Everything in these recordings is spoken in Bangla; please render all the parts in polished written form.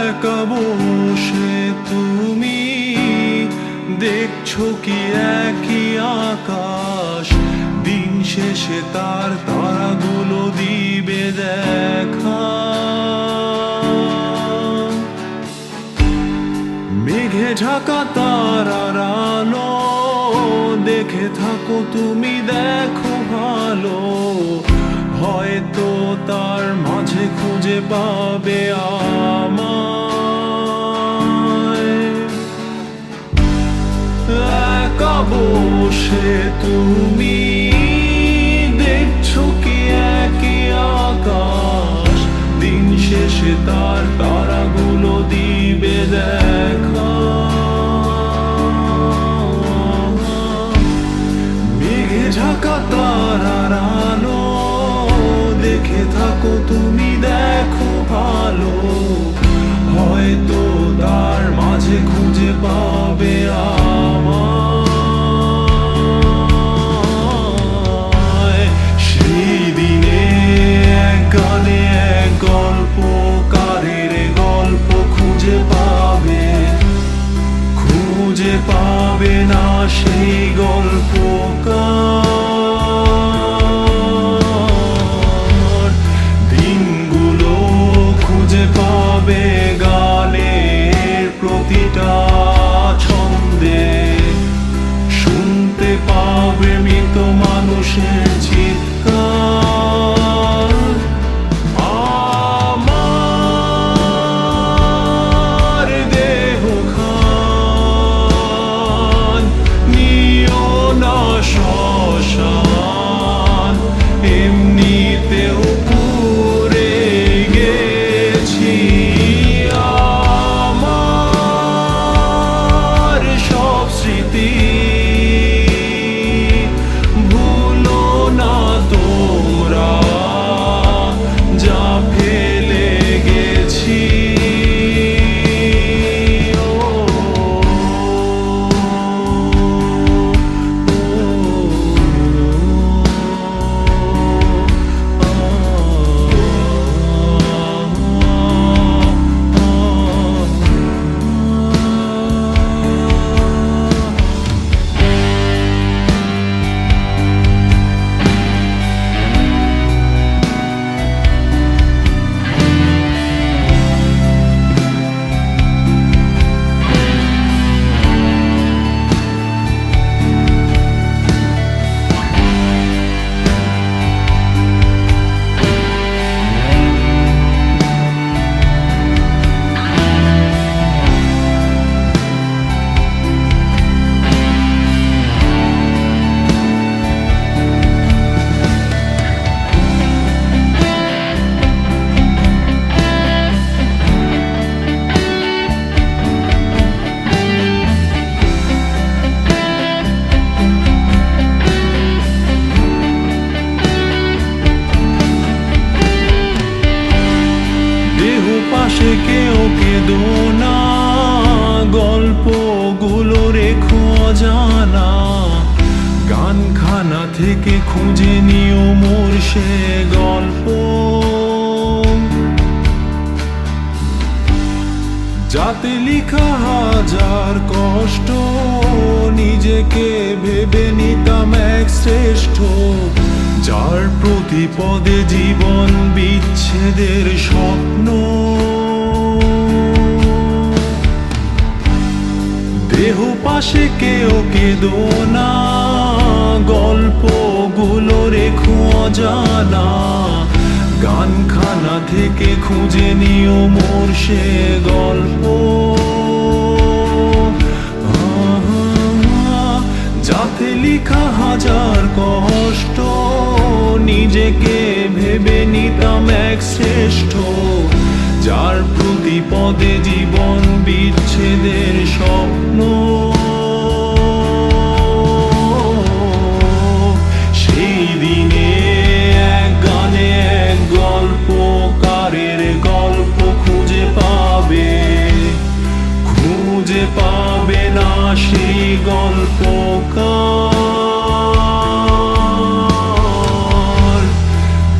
একা বসে তুমি দেখছো কি একই আকাশ, দিন শেষে তার তারাগুলো দিবে দেখা। মেঘে ঢাকা তারার আলো দেখে থাকো তুমি, দেখো ভালো, হয়তো তার মাঝে খুঁজে পাবে আমায়। একা বসে তুমি দেখছো কি একই আকাশ, দিন শেষে তার তারাগুলো দিবে দেখা। মেঘে ঢাকা তারার আলো দেখে থাকো তুমি, দেখো ভালো, হয়তো তার মাঝে খুঁজে পাবে আমায়। সেই দিনে এক গানে এক গল্পকারের গল্প খুঁজে পাবে না সেই গল্পকার। দিনগুলো খুঁজে পাবে গানের প্রতিটা ছন্দে, শুনতে পাবে মৃত মানুষের চিৎকার। আমার দেহ খান নিও না শ্মশান, এমনিতেও পুড়ে গেছি। আমার সব স্মৃতি ভুলো না তোমরা, যা ফেলে গেছি। পাশে কেউ কেঁদো না, গল্পগুলো রেখো অজানা, গানখানা থেকে খুঁজে নিও মোর সে গল্প। যাতে লিখা হাজার কষ্ট, নিজেকে ভেবে নিতাম এক শ্রেষ্ঠ, যার প্রতি পদে জীবন বিচ্ছেদের স্বপ্ন। দেহ পাশে কেউ কেঁদো না, গল্পগুলো রেখো অজানা, গানখানা থেকে খুঁজে নিও মোর সে গল্প। যাতে লিখা হাজার কষ্ট, নিজেকে ভেবে নিতাম এক শ্রেষ্ঠ, যার প্রতি পদে জীবন বিচ্ছেদের স্বপ্ন। সেই দিনে এক গানে এক গল্পকারের গল্প খুঁজে পাবে না সেই গল্পকার।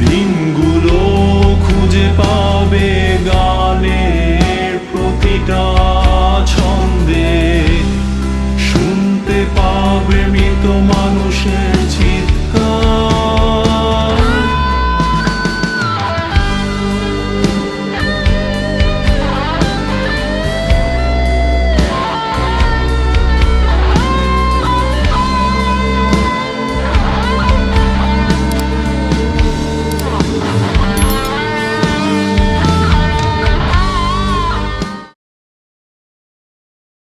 দিনগুলো খুঁজে পাবে গানের হবে মৃত মানুষের চিত্র।